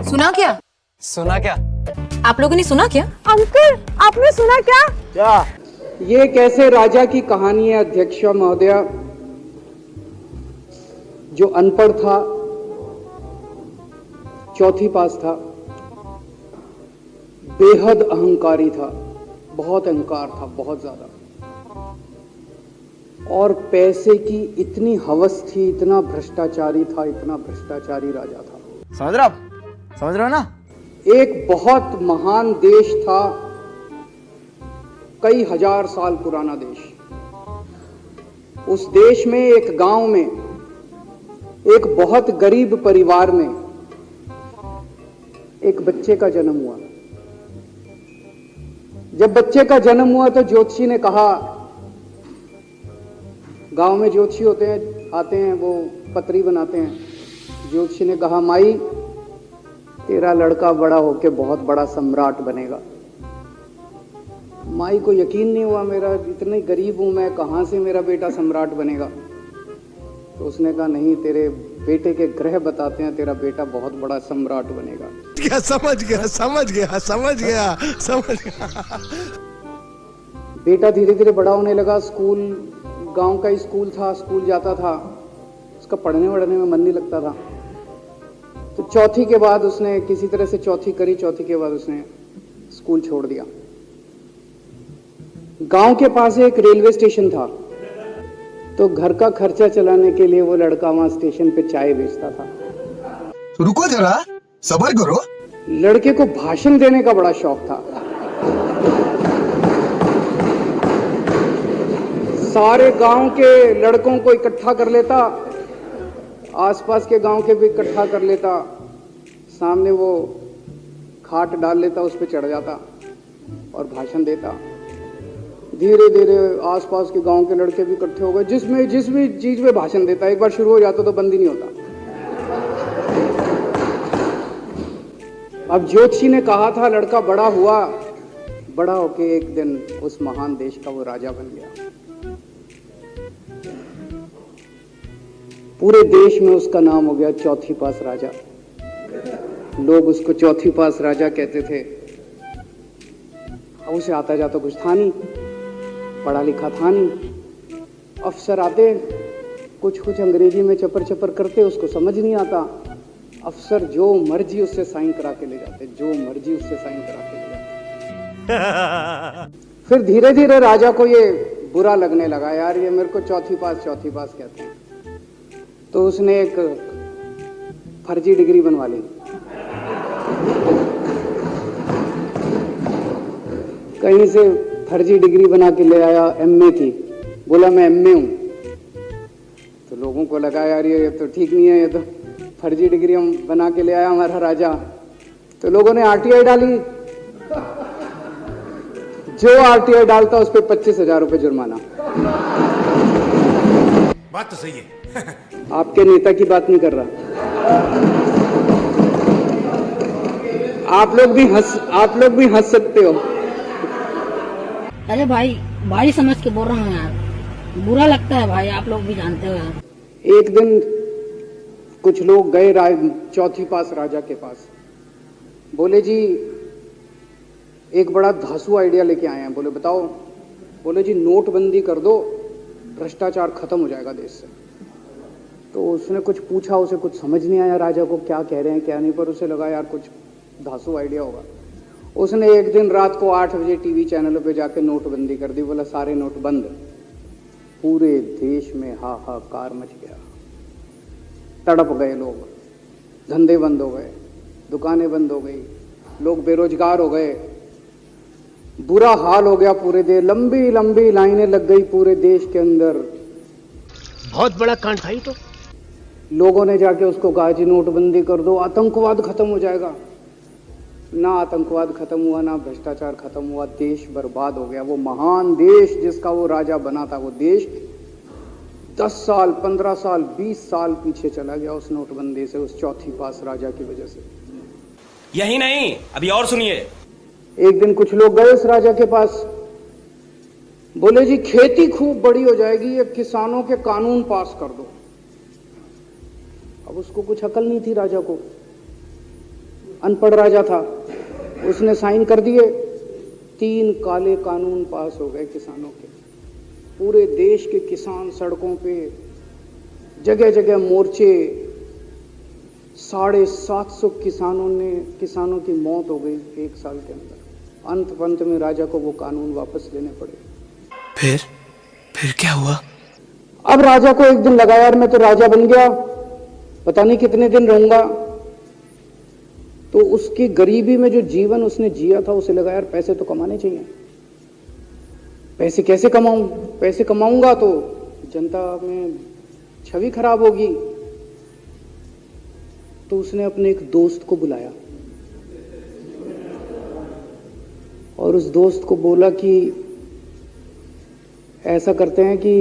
सुना क्या? सुना क्या? आप लोगों ने सुना क्या? अंकल आपने सुना क्या? क्या? ये कैसे राजा की कहानी है अध्यक्ष महोदया, जो अनपढ़ था, चौथी पास था, बेहद अहंकारी था, बहुत अहंकार था, बहुत ज्यादा, और पैसे की इतनी हवस थी, इतना भ्रष्टाचारी था, इतना भ्रष्टाचारी राजा था। समझ रहे हो आप? समझ रहे हो ना? एक बहुत महान देश था, कई हजार साल पुराना देश। उस देश में एक गांव में एक बहुत गरीब परिवार में एक बच्चे का जन्म हुआ। जब बच्चे का जन्म हुआ तो ज्योतिषी ने कहा, गांव में ज्योतिषी होते हैं, आते हैं, वो पतरी बनाते हैं। ज्योतिषी ने कहा, माई तेरा लड़का बड़ा होके बहुत बड़ा सम्राट बनेगा। माई को यकीन नहीं हुआ, मेरा इतने गरीब हूं मैं, कहां से मेरा बेटा सम्राट बनेगा। तो उसने कहा, नहीं, तेरे बेटे के ग्रह बताते हैं तेरा बेटा बहुत बड़ा सम्राट बनेगा। क्या? समझ गया समझ गया समझ गया समझ गया। बेटा धीरे धीरे बड़ा होने लगा। स्कूल, गांव का ही स्कूल था, स्कूल जाता था, उसका पढ़ने वढ़ने में मन नहीं लगता था। तो चौथी के बाद उसने किसी तरह से चौथी करी, चौथी के बाद उसने स्कूल छोड़ दिया। गांव के पास एक रेलवे स्टेशन था, तो घर का खर्चा चलाने के लिए वो लड़का वहां स्टेशन पे चाय बेचता था। रुको जरा, सब्र करो। लड़के को भाषण देने का बड़ा शौक था। सारे गांव के लड़कों को इकट्ठा कर लेता, आसपास के गांव के भी इकट्ठा कर लेता, सामने वो खाट डाल लेता, उस पर चढ़ जाता और भाषण देता। धीरे धीरे आसपास के गांव के लड़के भी इकट्ठे हो गए। जिस भी चीज में भाषण देता, एक बार शुरू हो जाता तो बंद ही नहीं होता। अब ज्योतिषी ने कहा था, लड़का बड़ा हुआ, बड़ा होके एक दिन उस महान देश का वो राजा बन गया। पूरे देश में उसका नाम हो गया चौथी पास राजा। लोग उसको चौथी पास राजा कहते थे। अब उसे आता जाता कुछ था नहीं, पढ़ा लिखा था नहीं। अफसर आते, कुछ अंग्रेजी में चपर चपर करते, उसको समझ नहीं आता। अफसर जो मर्जी उससे साइन करा के ले जाते, जो मर्जी उससे साइन करा के ले जाते। फिर धीरे धीरे राजा को ये बुरा लगने लगा, यार ये मेरे को चौथी पास कहते हैं। तो उसने एक फर्जी डिग्री बनवा ली। कहीं से फर्जी डिग्री बना के ले आया, एमए की। बोला मैं एमए हूं। तो लोगों को लगा, यार ये तो ठीक नहीं है, ये तो फर्जी डिग्री हम बना के ले आया हमारा राजा। तो लोगों ने आरटीआई डाली। जो आरटीआई डालता उस पर 25,000 रुपये जुर्माना। बात तो सही है। आपके नेता की बात नहीं कर रहा। आप लोग भी हंस सकते हो। अरे भाई समझ के बोल रहा हूँ यार, बुरा लगता है भाई, आप लोग भी जानते हो यार। एक दिन कुछ लोग गए चौथी पास राजा के पास। बोले जी एक बड़ा धांसू आइडिया लेके आए हैं। बोले बताओ। बोले जी नोटबंदी कर दो, भ्रष्टाचार खत्म हो जाएगा देश से। तो उसने कुछ पूछा, उसे कुछ समझ नहीं आया राजा को क्या कह रहे हैं क्या नहीं, पर उसे लगा यार कुछ धांसू आइडिया होगा। उसने एक दिन रात को 8 बजे टीवी चैनलों पे जाके नोटबंदी कर दी। बोला सारे नोट बंद। पूरे देश में हाहाकार मच गया, तड़प गए लोग, धंधे बंद हो गए, दुकानें बंद हो गई, लोग बेरोजगार हो गए, बुरा हाल हो गया पूरे देश। लंबी लंबी लाइनें लग गई पूरे देश के अंदर। बहुत बड़ा कांड था ये तो। लोगों ने जाके उसको कहा जी नोटबंदी कर दो, आतंकवाद खत्म हो जाएगा। ना आतंकवाद खत्म हुआ, ना भ्रष्टाचार खत्म हुआ, देश बर्बाद हो गया। वो महान देश जिसका वो राजा बना था, वो देश 10 साल 15 साल 20 साल पीछे चला गया उस नोटबंदी से, उस चौथी पास राजा की वजह से। यही नहीं, अभी और सुनिए। एक दिन कुछ लोग गए उस राजा के पास। बोले जी खेती खूब बड़ी हो जाएगी, ये किसानों के कानून पास कर दो। अब उसको कुछ अकल नहीं थी राजा को। अनपढ़ राजा था, उसने साइन कर दिए, 3 काले कानून पास हो गए किसानों के। पूरे देश के किसान सड़कों पे, जगह जगह मोर्चे, 750 किसानों की मौत हो गई 1 साल के अंदर। अंत में राजा को वो कानून वापस लेने पड़े। फिर क्या हुआ? अब राजा को एक दिन लगा यार मैं तो राजा बन गया, पता नहीं कितने दिन रहूंगा। तो उसकी गरीबी में जो जीवन उसने जिया था, उसे लगा यार पैसे तो कमाने चाहिए। पैसे कैसे कमाऊं? पैसे कमाऊंगा तो जनता में छवि खराब होगी। तो उसने अपने एक दोस्त को बुलाया और उस दोस्त को बोला कि ऐसा करते हैं कि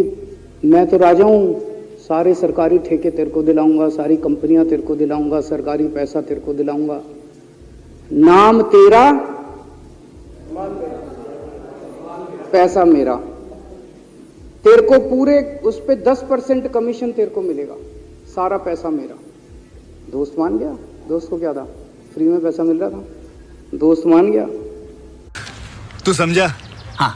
मैं तो राजा हूं, सारे सरकारी ठेके तेरे को दिलाऊंगा, सारी कंपनियां तेरे को दिलाऊंगा, सरकारी पैसा तेरे को दिलाऊंगा, नाम तेरा, पैसा मेरा। तेरे को पूरे उस पे 10% कमीशन तेरे को मिलेगा, सारा पैसा मेरा। दोस्त मान गया। दोस्त को क्या था, फ्री में पैसा मिल रहा था, दोस्त मान गया। तू समझा? हाँ।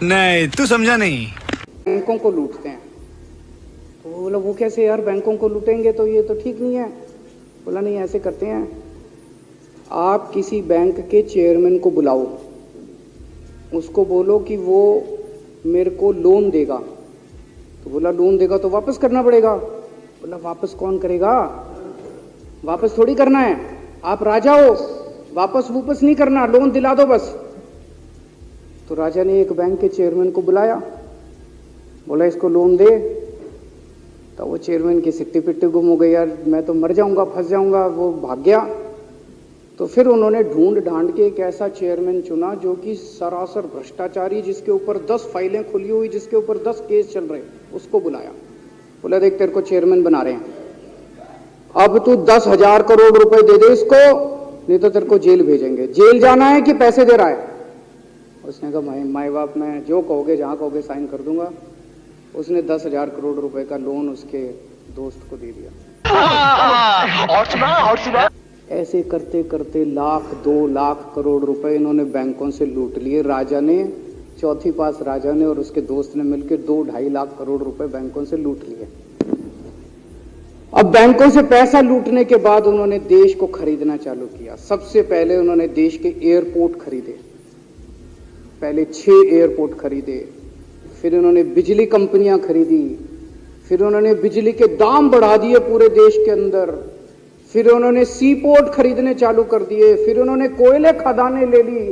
नहीं, तू समझा नहीं। बैंकों को लूटते हैं। तो बोला वो कैसे यार, बैंकों को लूटेंगे तो ये तो ठीक नहीं है। बोला नहीं, ऐसे करते हैं, आप किसी बैंक के चेयरमैन को बुलाओ, उसको बोलो कि वो मेरे को लोन देगा। तो बोला लोन देगा तो वापस करना पड़ेगा। बोला वापस कौन करेगा, वापस थोड़ी करना है, आप राजा हो, वापस नहीं करना, लोन दिला दो बस। तो राजा ने एक बैंक के चेयरमैन को बुलाया, बोला इसको लोन दे। तो वो चेयरमैन की सिट्टी पिट्टी गुम हो गई, यार मैं तो मर जाऊंगा, फंस जाऊंगा, वो भाग गया। तो फिर उन्होंने ढूंढ ढांड के एक ऐसा चेयरमैन चुना जो कि सरासर भ्रष्टाचारी, जिसके ऊपर 10 फाइलें खुली हुई, जिसके ऊपर 10 केस चल रहे, उसको बुलाया। बोला देख तेरे को चेयरमैन बना रहे हैं, अब तू 10,000 करोड़ रुपए दे दे इसको, नहीं तो तेरे को जेल भेजेंगे। जेल जाना है कि पैसे दे रहा है? उसने कहा माई बाप मैं जो कहोगे जहां कहोगे साइन कर दूंगा। उसने 10,000 करोड़ रुपए का लोन उसके दोस्त को दे दिया। और सुना। ऐसे करते करते 1,00,000 2 लाख करोड़ रुपए इन्होंने बैंकों से लूट लिए। राजा ने, चौथी पास राजा ने और उसके दोस्त ने मिलकर 2-2.5 लाख करोड़ रुपए बैंकों से लूट लिए। अब बैंकों से पैसा लूटने के बाद उन्होंने देश को खरीदना चालू किया। सबसे पहले उन्होंने देश के एयरपोर्ट खरीदे, पहले 6 एयरपोर्ट खरीदे, फिर उन्होंने बिजली कंपनियां खरीदी, फिर उन्होंने बिजली के दाम बढ़ा दिए पूरे देश के अंदर, फिर उन्होंने सी पोर्ट खरीदने चालू कर दिए, फिर उन्होंने कोयले खदानें ले ली,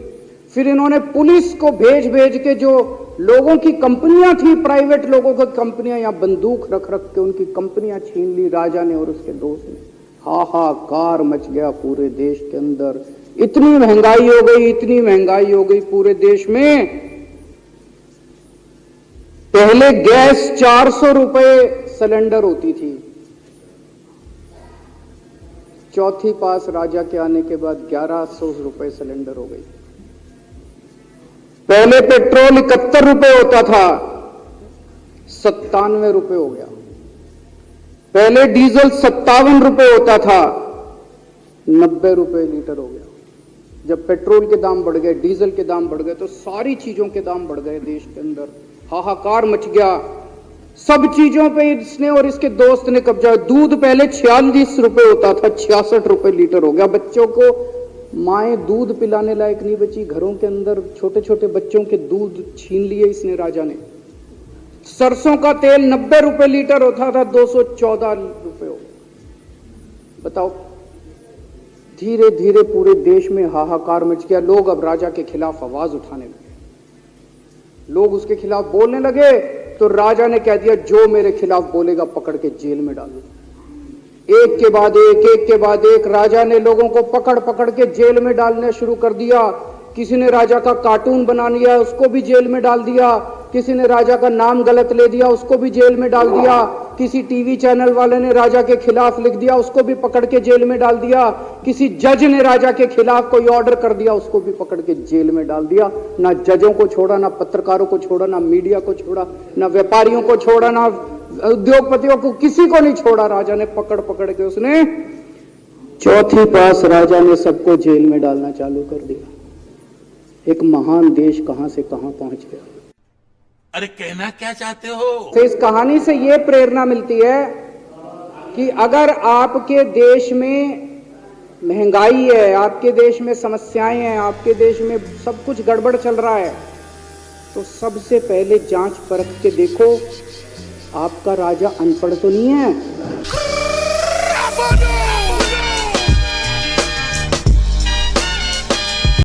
फिर इन्होंने पुलिस को भेज के जो लोगों की कंपनियां थी, प्राइवेट लोगों की कंपनियां, या बंदूक रख के उनकी कंपनियां छीन ली राजा ने और उसके दोस्त ने। हाहाकार मच गया पूरे देश के अंदर। इतनी महंगाई हो गई पूरे देश में। पहले गैस 400 रुपए सिलेंडर होती थी, चौथी पास राजा के आने के बाद 1100 रुपए सिलेंडर हो गई। पहले पेट्रोल 71 रुपए होता था, 97 रुपए हो गया। पहले डीजल 57 रुपए होता था, 90 रुपए लीटर हो गया। जब पेट्रोल के दाम बढ़ गए, डीजल के दाम बढ़ गए, तो सारी चीजों के दाम बढ़ गए देश के अंदर। हाहाकार मच गया। सब चीजों पे इसने और इसके दोस्त ने कब्जा। दूध पहले 46 रुपए होता था, 66 रुपए लीटर हो गया। बच्चों को माएं दूध पिलाने लायक नहीं बची, घरों के अंदर छोटे छोटे बच्चों के दूध छीन लिए इसने राजा ने। सरसों का तेल 90 रुपए लीटर होता था, 214 रुपए हो गया। बताओ, धीरे धीरे पूरे देश में हाहाकार मच गया। लोग अब राजा के खिलाफ आवाज उठाने लगे, लोग उसके खिलाफ बोलने लगे। तो राजा ने कह दिया जो मेरे खिलाफ बोलेगा पकड़ के जेल में डाल दो। एक के बाद एक राजा ने लोगों को पकड़ के जेल में डालना शुरू कर दिया। किसी ने राजा का कार्टून बना लिया, उसको भी जेल में डाल दिया। किसी ने राजा का नाम गलत ले दिया, उसको भी जेल में डाल दिया। किसी टीवी चैनल वाले ने राजा के खिलाफ लिख दिया, उसको भी पकड़ के जेल में डाल दिया। किसी जज ने राजा के खिलाफ कोई ऑर्डर कर दिया, उसको भी पकड़ के जेल में डाल दिया। ना जजों को छोड़ा, ना पत्रकारों को छोड़ा, ना मीडिया को छोड़ा, ना व्यापारियों को छोड़ा, ना उद्योगपतियों को, किसी को नहीं छोड़ा। राजा ने पकड़ के उसने चौथी पास राजा ने सबको जेल में डालना चालू कर दिया। एक महान देश कहां से कहां पहुंच गया। अरे कहना क्या चाहते हो? तो इस कहानी से यह प्रेरणा मिलती है कि अगर आपके देश में महंगाई है, आपके देश में समस्याएं हैं, आपके देश में सब कुछ गड़बड़ चल रहा है, तो सबसे पहले जांच परख के देखो आपका राजा अनपढ़ तो नहीं है।